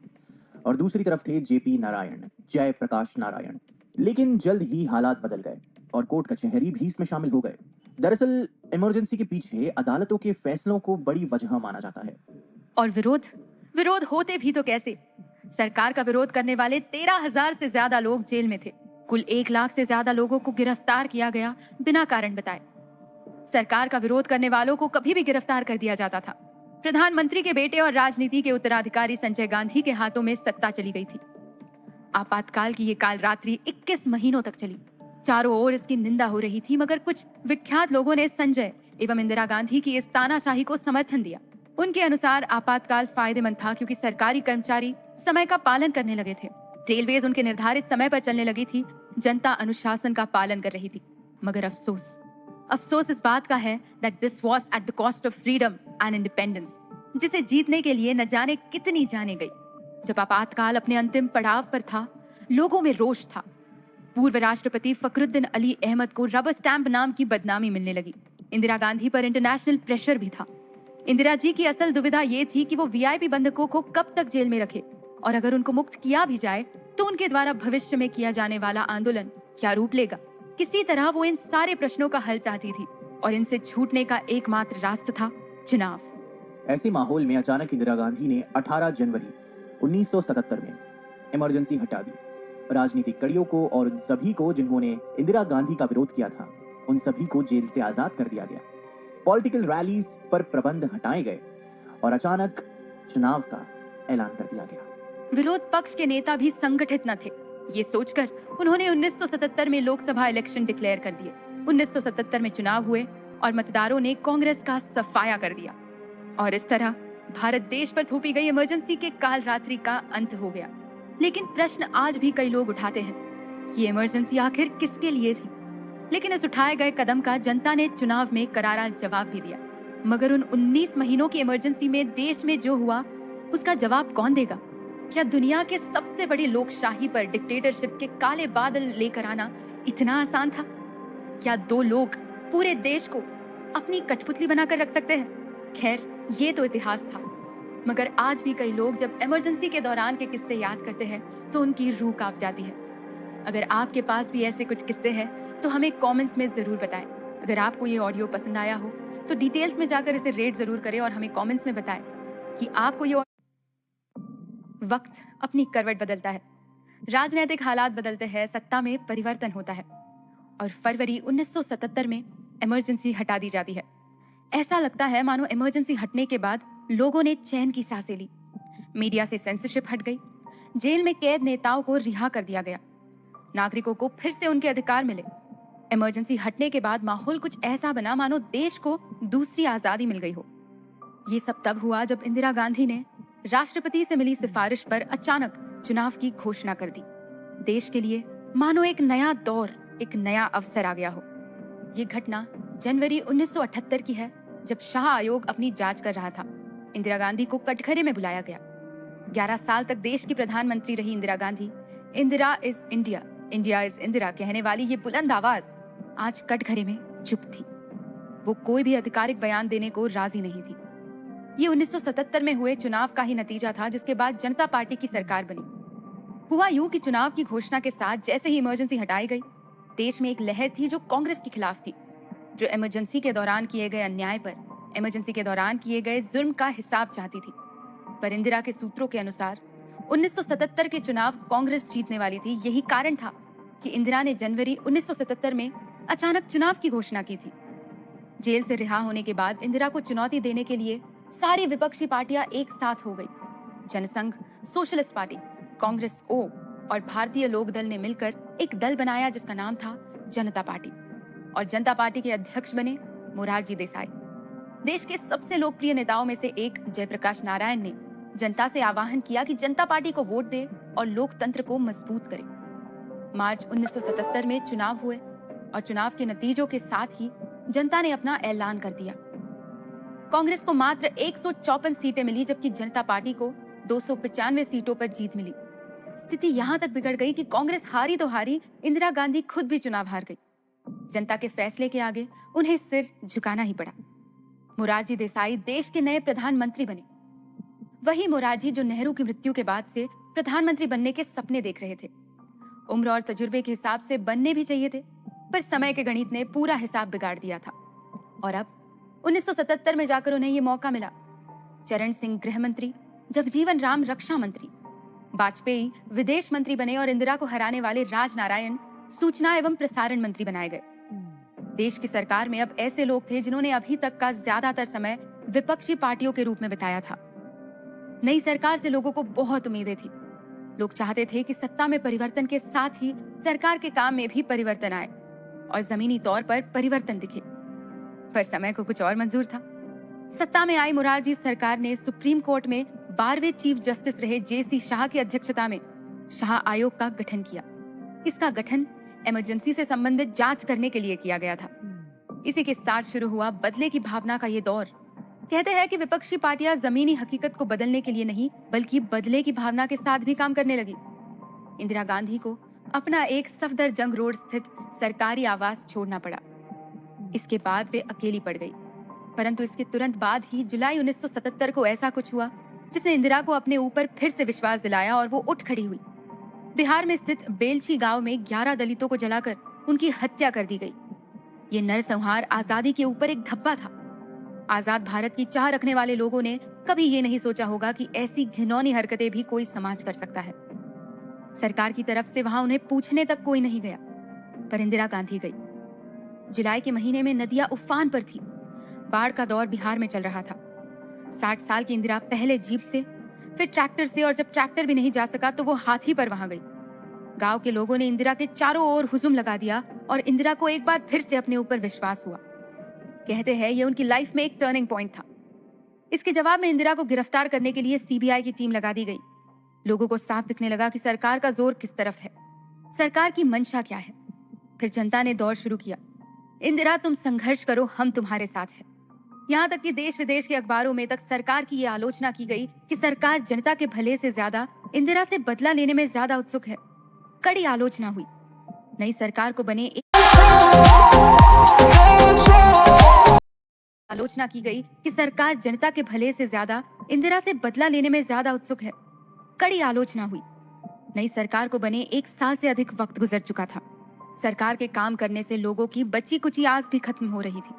Speaker 3: और दूसरी तरफ थे जेपी नारायण, जयप्रकाश नारायण। लेकिन जल्द ही हालात बदल गए और कोर्ट कचहरी भी इसमें शामिल हो गए। दरअसल इमरजेंसी के पीछे अदालतों के फैसलों को बड़ी वजह माना जाता है।
Speaker 1: और विरोध होते भी तो कैसे। सरकार का विरोध करने वाले 13,000 से ज्यादा लोग जेल में थे। कुल 1 लाख से ज्यादा लोगों को गिरफ्तार किया गया बिना कारण बताए। सरकार का विरोध करने वालों को कभी भी गिरफ्तार कर दिया जाता था। प्रधानमंत्री के बेटे और राजनीति के उत्तराधिकारी संजय गांधी के हाथों में सत्ता चली गई थी। आपातकाल की ये काल रात्रि 21 महीनों तक चली। चारों ओर इसकी निंदा हो रही थी, मगर कुछ विख्यात लोगों ने संजय एवं इंदिरा गांधी की इस तानाशाही को समर्थन दिया। उनके अनुसार आपातकाल फायदेमंद था क्योंकि सरकारी कर्मचारी समय का पालन करने लगे थे। रेलवेज उनके निर्धारित समय पर चलने लगी थी। जनता अनुशासन का पालन कर रही थी। मगर अफसोस इस बात का है that this was at the cost of freedom and independence, जिसे जीतने के लिए न जाने कितनी जाने गई। जब आपातकाल अपने अंतिम पड़ाव पर था, लोगों में रोष था। पूर्व राष्ट्रपति फखरुद्दीन अली अहमद को रबर स्टैंप नाम की बदनामी मिलने लगी। इंदिरा गांधी पर इंटरनेशनल प्रेशर भी था। इंदिरा जी की असल दुविधा ये थी कि वो वीआईपी बंधकों को कब तक जेल में रखे और अगर उनको मुक्त किया भी जाए तो उनके द्वारा भविष्य में किया जाने वाला आंदोलन क्या रूप लेगा। किसी तरह वो इन सारे प्रश्नों का हल चाहती थी और इनसे छूटने का एकमात्र रास्ता था चुनाव।
Speaker 3: ऐसे माहौल में अचानक इंदिरा गांधी ने 18 जनवरी 1977 में इमरजेंसी हटा दी। राजनीतिक कड़ियों को और उन सभी को जिन्होंने इंदिरा गांधी का विरोध किया था, उन सभी को जेल से आजाद कर दिया गया। पॉलिटिकल रैलीज पर प्रबंध हटाए गए और अचानक चुनाव का ऐलान कर दिया गया।
Speaker 1: विरोध पक्ष के नेता भी संगठित न थे। ये सोचकर उन्होंने 1977 में लोकसभा इलेक्शन डिक्लेयर कर दिए। 1977 में चुनाव हुए और मतदारों ने कांग्रेस का सफाया कर दिया और इस तरह भारत देश पर थोपी गई इमरजेंसी के काल रात्रि का अंत हो गया। लेकिन प्रश्न आज भी कई लोग उठाते हैं कि ये इमरजेंसी आखिर किसके लिए थी। लेकिन इस उठाए गए कदम का जनता ने चुनाव में करारा जवाब भी दिया। मगर उन 19 महीनों की इमरजेंसी में देश में जो हुआ उसका जवाब कौन देगा? क्या दुनिया के सबसे बड़ी लोकशाही पर डिक्टेटरशिप के काले बादल लेकर आना इतना आसान था? क्या दो लोग पूरे देश को अपनी कठपुतली बनाकर रख सकते हैं? खैर, ये तो इतिहास था। मगर आज भी कई लोग जब इमरजेंसी के दौरान के किस्से याद करते हैं तो उनकी रूह कांप जाती है। अगर आपके पास भी ऐसे कुछ किस्से हैं तो हमें कमेंट्स में जरूर बताएं। अगर आपको ये ऑडियो पसंद आया हो तो डिटेल्स में जाकर इसे रेट जरूर करें और हमें कमेंट्स में बताएं कि आपको ये। वक्त अपनी करवट बदलता है, राजनीतिक हालात बदलते हैं, सत्ता में परिवर्तन होता है और फरवरी 1977 में इमरजेंसी हटा दी जाती है। ऐसा लगता है मानो इमरजेंसी हटने के बाद लोगों ने चैन की सांसें ली। मीडिया से सेंसरशिप हट गई, जेल में कैद नेताओं को रिहा कर दिया गया, नागरिकों को फिर से उनके अधिकार मिले। इमरजेंसी हटने के बाद माहौल कुछ ऐसा बना मानो देश को दूसरी आजादी मिल गई हो। ये सब तब हुआ जब इंदिरा गांधी ने राष्ट्रपति से मिली सिफारिश पर अचानक चुनाव की घोषणा कर दी। देश के लिए मानो एक नया दौर, एक नया अवसर आ गया हो। ये घटना जनवरी 1978 की है, जब शाह आयोग अपनी जांच कर रहा था। इंदिरा गांधी को कटघरे में बुलाया गया। 11 साल तक देश की प्रधानमंत्री रही Indira Gandhi. Indira is India, India is Indira कहने वाली ये बुलंद आवाज आज कटघरे में चुप थी। वो कोई भी आधिकारिक बयान देने को राजी नहीं थी। ये 1977 में हुए चुनाव का ही नतीजा था, जिसके बाद जनता पार्टी की सरकार बनी। हुआ यूं कि चुनाव की घोषणा के साथ जैसे ही इमरजेंसी हटाई गई, देश में एक लहर थी जो कांग्रेस के खिलाफ थी, जो इमरजेंसी के दौरान किए गए अन्याय पर, इमरजेंसी के दौरान किए गए जुर्म का हिसाब चाहती थी। पर इंदिरा के सूत्रों के अनुसार 1977 के चुनाव कांग्रेस जीतने वाली थी। यही कारण था कि इंदिरा ने जनवरी 1977 में अचानक चुनाव की घोषणा की थी। जेल से रिहा होने के बाद इंदिरा को चुनौती देने के लिए सारी विपक्षी पार्टियां एक साथ हो गई। जनसंघ, सोशलिस्ट पार्टी, कांग्रेस ओ और भारतीय लोक दल ने मिलकर एक दल बनाया जिसका नाम था जनता पार्टी, और जनता पार्टी के अध्यक्ष बने मोरारजी देसाई। देश के सबसे लोकप्रिय नेताओं में से एक जयप्रकाश नारायण ने जनता से आह्वान किया कि जनता पार्टी को वोट दे और लोकतंत्र को मजबूत करे। मार्च 1977 में चुनाव हुए और चुनाव के नतीजों के साथ ही जनता ने अपना ऐलान कर दिया। कांग्रेस को मात्र 154 सीटें मिली, जबकि जनता पार्टी को 295 सीटों पर जीत मिली। स्थिति यहां तक बिगड़ गई कि कांग्रेस हारी तो हारी, इंदिरा गांधी खुद भी चुनाव हार गई। जनता के फैसले के आगे उन्हें सिर झुकाना ही पड़ा। मोरारजी देसाई देश के नए प्रधानमंत्री बने। वही मोरारजी जो नेहरू की मृत्यु के बाद से प्रधानमंत्री बनने के सपने देख रहे थे। उम्र और तजुर्बे के हिसाब से बनने भी चाहिए थे, पर समय के गणित ने पूरा हिसाब बिगाड़ दिया था। और अब 1977 में जाकर उन्हें ये मौका मिला। चरण सिंह गृह मंत्री, जगजीवन राम रक्षा मंत्री, वाजपेयी विदेश मंत्री बने और इंदिरा को हराने वाले राजनारायण सूचना एवं प्रसारण मंत्री बनाए गए। देश की सरकार में अब ऐसे लोग थे जिन्होंने अभी तक का ज्यादातर समय विपक्षी पार्टियों के रूप में बिताया था। नई सरकार से लोगों को बहुत उम्मीदें थी। लोग चाहते थे कि सत्ता में परिवर्तन के साथ ही सरकार के काम में भी परिवर्तन आए और जमीनी तौर पर परिवर्तन दिखे। पर समय को कुछ और मंजूर था। सत्ता में आई मोरारजी सरकार ने सुप्रीम कोर्ट में 12वें चीफ जस्टिस रहे जेसी शाह की अध्यक्षता में शाह आयोग का गठन किया। इसका गठन इमरजेंसी से संबंधित जांच करने के लिए किया गया था। इसी के साथ शुरू हुआ बदले की भावना का ये दौर। कहते हैं कि विपक्षी पार्टियां जमीनी हकीकत को बदलने के लिए नहीं, बल्कि बदले की भावना के साथ भी काम करने लगी। इंदिरा गांधी को अपना एक सफदरजंग रोड स्थित सरकारी आवास छोड़ना पड़ा। इसके बाद वे अकेली पड़ गई। परंतु इसके तुरंत बाद ही जुलाई 1977 को ऐसा कुछ हुआ जिसने इंदिरा को अपने ऊपर फिर से विश्वास दिलाया और वो उठ खड़ी हुई। बिहार में स्थित बेलछी गांव में 11 दलितों को जलाकर उनकी हत्या कर दी गई। ये नरसंहार आजादी के ऊपर एक धब्बा था। आजाद भारत की चाह रखने वाले लोगों ने कभी ये नहीं सोचा होगा कि ऐसी घिनौनी हरकतें भी कोई समाज कर सकता है। सरकार की तरफ से वहां उन्हें पूछने तक कोई नहीं गया, पर इंदिरा गांधी गई। जुलाई के महीने में नदियां उफान पर थी। बाढ़ का दौर बिहार में चल रहा था। 60 साल की इंदिरा पहले जीप से, फिर ट्रैक्टर से, और जब ट्रैक्टर भी नहीं जा सका तो वो हाथी पर वहां गई। गांव के लोगों ने इंदिरा के चारों ओर हुजूम लगा दिया और इंदिरा को एक बार फिर से अपने ऊपर विश्वास हुआ। कहते हैं ये उनकी लाइफ में एक टर्निंग पॉइंट था। इसके जवाब में इंदिरा को गिरफ्तार करने के लिए सीबीआई की टीम लगा दी गई। लोगों को साफ दिखने लगा कि सरकार का जोर किस तरफ है, सरकार की मंशा क्या है। फिर जनता ने दौर शुरू किया, इंदिरा तुम संघर्ष करो, हम तुम्हारे साथ हैं। यहाँ तक कि देश विदेश के अखबारों में तक सरकार की ये आलोचना की गई कि सरकार जनता के भले से ज्यादा इंदिरा से बदला लेने में ज्यादा उत्सुक है। कड़ी आलोचना हुई। नई सरकार को बने आलोचना की गई कि सरकार जनता के भले से ज्यादा इंदिरा से बदला लेने में ज्यादा उत्सुक है। कड़ी आलोचना हुई। नई सरकार को बने 1 साल से अधिक वक्त गुजर चुका था। सरकार के काम करने से लोगों की बची कुची आस भी खत्म हो रही थी।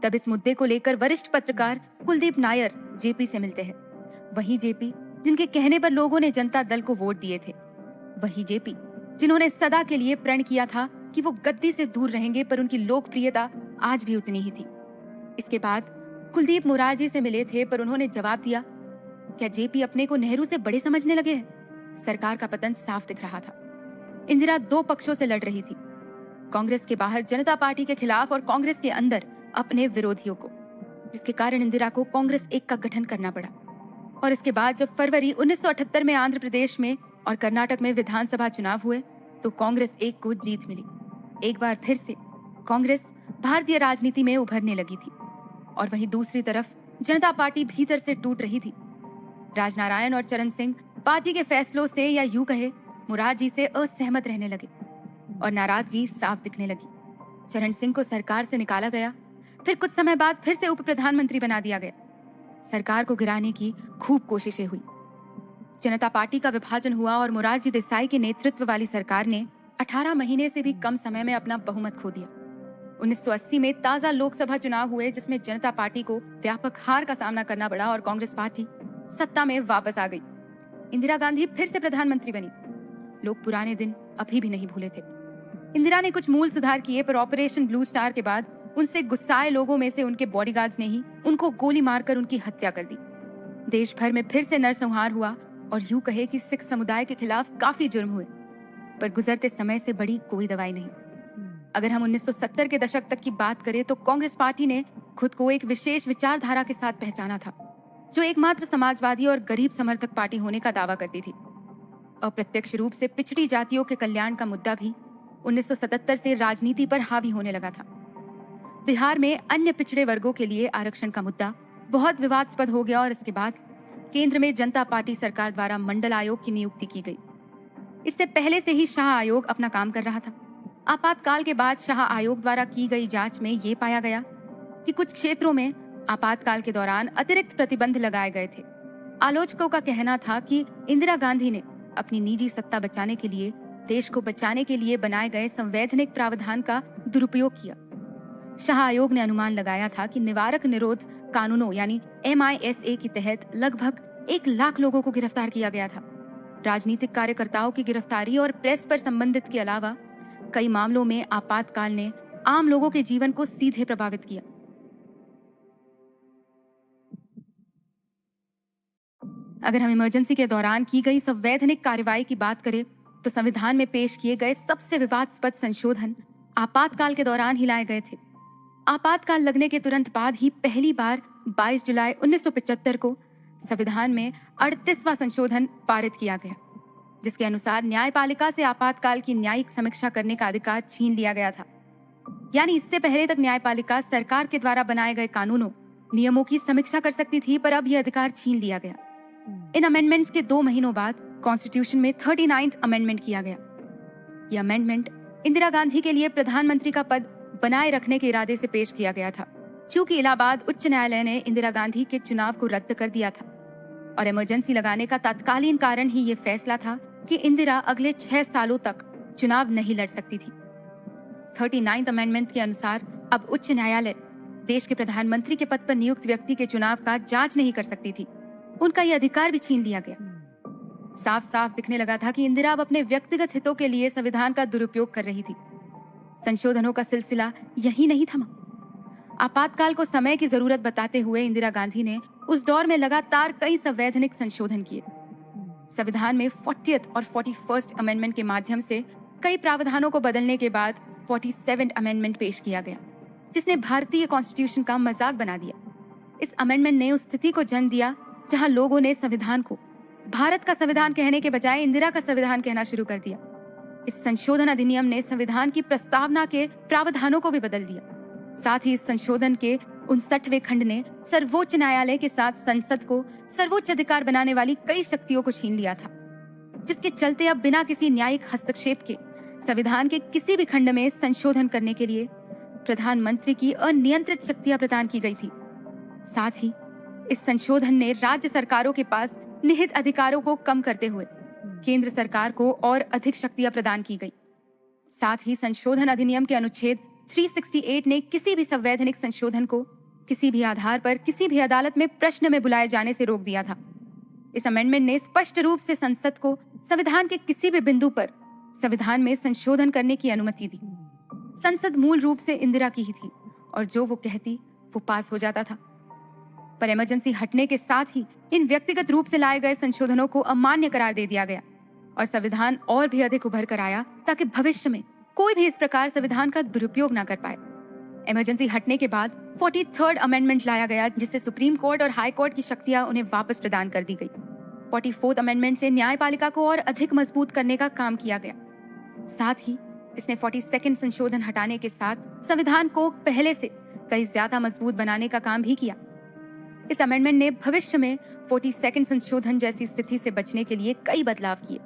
Speaker 1: तब इस मुद्दे को लेकर वरिष्ठ पत्रकार कुलदीप नायर जेपी से मिलते हैं। वही जेपी जिनके कहने पर लोगों ने जनता दल को वोट दिए थे। वही जेपी जिन्होंने सदा के लिए प्रण किया था कि वो गद्दी से दूर रहेंगे, पर उनकी लोकप्रियता आज भी उतनी ही थी। इसके बाद कुलदीप मोरारजी से मिले थे, पर उन्होंने जवाब दिया, क्या जेपी अपने को नेहरू से बड़े समझने लगे हैं? सरकार का पतन साफ दिख रहा था। इंदिरा 2 पक्षों से लड़ रही थी, कांग्रेस के बाहर जनता पार्टी के खिलाफ और कांग्रेस के अंदर अपने विरोधियों को, जिसके कारण इंदिरा को कांग्रेस 1 का गठन करना पड़ा। और इसके बाद जब फरवरी 1978 में आंध्र प्रदेश में और कर्नाटक में विधानसभा चुनाव हुए तो कांग्रेस 1 को जीत मिली। एक बार फिर से कांग्रेस भारतीय राजनीति में उभरने लगी थी और वहीं दूसरी तरफ जनता पार्टी भीतर से टूट रही थी। राजनारायण और चरण सिंह पार्टी के फैसलों से, या यूं कहे मोरारजी से, असहमत रहने लगे और नाराजगी साफ दिखने लगी। चरण सिंह को सरकार से निकाला गया, फिर कुछ समय बाद फिर से उप प्रधानमंत्री बना दिया गया। सरकार को गिराने की खूब कोशिशें हुई। जनता पार्टी का विभाजन हुआ और मोरारजी देसाई के नेतृत्व वाली सरकार ने 18 महीने से भी कम समय में अपना बहुमत खो दिया। 1980 में ताजा लोकसभा चुनाव हुए जिसमें जनता पार्टी को व्यापक हार का सामना करना पड़ा और कांग्रेस पार्टी सत्ता में वापस आ गई। इंदिरा गांधी फिर से प्रधानमंत्री बनी। लोग पुराने दिन अभी भी नहीं भूले थे। इंदिरा ने कुछ मूल सुधार किए, पर ऑपरेशन ब्लू स्टार के बाद उनसे गुस्साए लोगों में से उनके बॉडीगार्ड्स ने ही उनको गोली मारकर उनकी हत्या कर दी। देश भर में फिर से नरसंहार हुआ और यूं कहे कि सिख समुदाय के खिलाफ काफी जुर्म हुए, पर गुजरते समय से बड़ी कोई दवाई नहीं। अगर हम 1970 के दशक तक की बात करें तो कांग्रेस पार्टी ने खुद को एक विशेष विचारधारा के साथ पहचाना था, जो एकमात्र समाजवादी और गरीब समर्थक पार्टी होने का दावा करती थी। अप्रत्यक्ष रूप से पिछड़ी जातियों के कल्याण का मुद्दा भी 1977 से राजनीति पर हावी होने लगा था। बिहार में अन्य पिछड़े वर्गों के लिए आरक्षण का मुद्दा बहुत विवादास्पद हो गया और इसके बाद केंद्र में जनता पार्टी सरकार द्वारा मंडल आयोग की नियुक्ति की गई। इससे पहले से ही शाह आयोग अपना काम कर रहा था। आपातकाल के बाद शाह आयोग द्वारा की गई जांच में ये पाया गया कि कुछ क्षेत्रों में आपातकाल के दौरान अतिरिक्त प्रतिबंध लगाए गए थे। आलोचकों का कहना था कि इंदिरा गांधी ने अपनी निजी सत्ता बचाने के लिए, देश को बचाने के लिए बनाए गए संवैधानिक प्रावधान का दुरुपयोग किया। शाह आयोग ने अनुमान लगाया था कि निवारक निरोध कानूनों यानी MISA के तहत लगभग 1 लाख लोगों को गिरफ्तार किया गया था। राजनीतिक कार्यकर्ताओं की गिरफ्तारी और प्रेस पर संबंधित के अलावा कई मामलों में आपातकाल ने आम लोगों के जीवन को सीधे प्रभावित किया। अगर हम इमरजेंसी के दौरान की गई संवैधानिक कार्रवाई की बात करें तो संविधान में पेश किए गए सबसे विवादास्पद संशोधन आपातकाल के दौरान ही लाए गए थे। आपातकाल लगने के तुरंत बाद ही पहली बार 22 जुलाई 1975 को संविधान में 38वां संशोधन पारित किया गया, जिसके अनुसार न्यायपालिका से आपातकाल की न्यायिक समीक्षा करने का अधिकार छीन लिया गया था। यानी इससे पहले तक न्यायपालिका सरकार के द्वारा बनाए गए कानूनों, नियमों की समीक्षा कर सकती थी, पर अब यह अधिकार छीन लिया गया। इन अमेंडमेंट्स के 2 महीनों बाद कॉन्स्टिट्यूशन में 39th अमेंडमेंट किया गया। ये अमेंडमेंट इंदिरा गांधी के लिए प्रधानमंत्री का पद बनाए रखने के इरादे से पेश किया गया था। चूंकि इलाहाबाद उच्च न्यायालय ने इंदिरा गांधी के चुनाव को रद्द कर दिया था और इमरजेंसी लगाने का तत्कालीन कारण ही ये फैसला था कि इंदिरा अगले 6 सालों तक चुनाव नहीं लड़ सकती थी। 39th अमेंडमेंट के अनुसार अब उच्च न्यायालय देश के प्रधानमंत्री के पद पर नियुक्त व्यक्ति के चुनाव का जांच नहीं कर सकती थी। उनका यह अधिकार भी छीन लिया गया। साफ साफ दिखने लगा था कि इंदिरा अब अपने व्यक्तिगत हितों के लिए संविधान का दुरुपयोग कर रही थी। संशोधनों का सिलसिला यही नहीं थमा। आपातकाल को समय की जरूरत बताते हुए इंदिरा गांधी ने उस दौर में लगातार कई संवैधानिक संशोधन किए। संविधान में 40th और 41st अमेंडमेंट के माध्यम से कई प्रावधानों को बदलने के बाद 47th अमेंडमेंट पेश किया गया, जिसने भारतीय कॉन्स्टिट्यूशन का मजाक बना दिया। इस अमेंडमेंट ने उस स्थिति को जन्म दिया जहां लोगों ने संविधान को भारत का संविधान कहने के बजाय इंदिरा का संविधान कहना शुरू कर दिया। इस संशोधन अधिनियम ने संविधान की प्रस्तावना के प्रावधानों को भी बदल दिया। साथ ही इस संशोधन के 59वें खंड ने सर्वोच्च न्यायालय के साथ संसद को सर्वोच्च अधिकार बनाने वाली कई शक्तियों को छीन लिया था, जिसके चलते अब बिना किसी न्यायिक हस्तक्षेप के संविधान के किसी भी खंड में संशोधन करने के लिए प्रधानमंत्री की अनियंत्रित शक्तियां प्रदान की गई थी। साथ ही इस संशोधन ने राज्य सरकारों के पास निहित अधिकारों को कम करते हुए केंद्र सरकार को और अधिक शक्तियां प्रदान की गई। साथ ही संशोधन अधिनियम के अनुच्छेद 368 ने किसी भी संवैधानिक संशोधन को किसी भी आधार पर किसी भी अदालत में प्रश्न में बुलाए जाने से रोक दिया था। इस अमेंडमेंट ने स्पष्ट रूप से संसद को संविधान के किसी भी बिंदु पर संविधान में संशोधन करने की अनुमति दी। संसद मूल रूप से इंदिरा की ही थी और जो वो कहती वो पास हो जाता था। पर इमरजेंसी हटने के साथ ही इन व्यक्तिगत रूप से लाए गए संशोधनों को अमान्य करार दे दिया गया और संविधान और भी अधिक उभर कर आया ताकि भविष्य में कोई भी इस प्रकार संविधान का दुरुपयोग न कर पाए। इमरजेंसी हटने के बाद 43rd अमेंडमेंट लाया गया, जिससे सुप्रीम कोर्ट और हाई कोर्ट की शक्तियां उन्हें वापस प्रदान कर दी गई। 44th अमेंडमेंट से न्यायपालिका को और अधिक मजबूत करने का काम किया गया। साथ ही इसने 42nd संशोधन हटाने के साथ संविधान को पहले से कई ज्यादा मजबूत बनाने का काम भी किया। इस अमेंडमेंट ने भविष्य में 42nd संशोधन जैसी स्थिति से बचने के लिए कई बदलाव किए।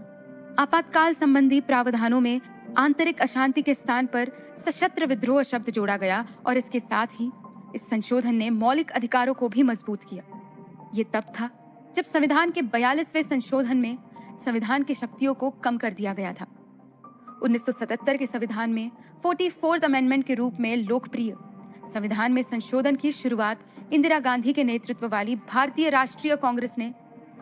Speaker 1: आपातकाल संबंधी प्रावधानों में आंतरिक अशांति के स्थान पर सशस्त्र विद्रोह शब्द जोड़ा गया और इसके साथ ही इस संशोधन ने मौलिक अधिकारों को भी मजबूत किया। ये तब था जब संविधान के 42वें संशोधन में संविधान की शक्तियों को कम कर दिया गया था। 1977 के संविधान में 44th अमेंडमेंट के रूप में लोकप्रिय संविधान में संशोधन की शुरुआत इंदिरा गांधी के नेतृत्व वाली भारतीय राष्ट्रीय कांग्रेस ने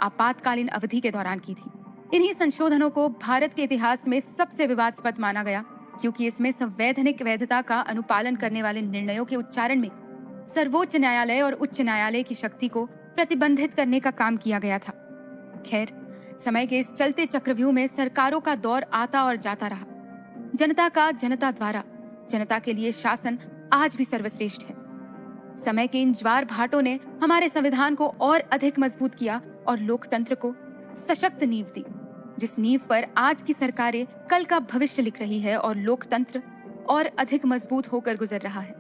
Speaker 1: आपातकालीन अवधि के दौरान की थी। इन्हीं संशोधनों को भारत के इतिहास में सबसे विवादास्पद माना गया, क्योंकि इसमें संवैधानिक वैधता का अनुपालन करने वाले निर्णयों के उच्चारण में सर्वोच्च न्यायालय और उच्च न्यायालय की शक्ति को प्रतिबंधित करने का काम किया गया था। खैर, समय के इस चलते चक्रव्यूह में सरकारों का दौर आता और जाता रहा। जनता का जनता द्वारा जनता के लिए शासन आज भी सर्वश्रेष्ठ है। समय के इन ज्वार भाटों ने हमारे संविधान को और अधिक मजबूत किया और लोकतंत्र को सशक्त नींव दी, जिस नींव पर आज की सरकारें कल का भविष्य लिख रही है और लोकतंत्र और अधिक मजबूत होकर गुजर रहा है।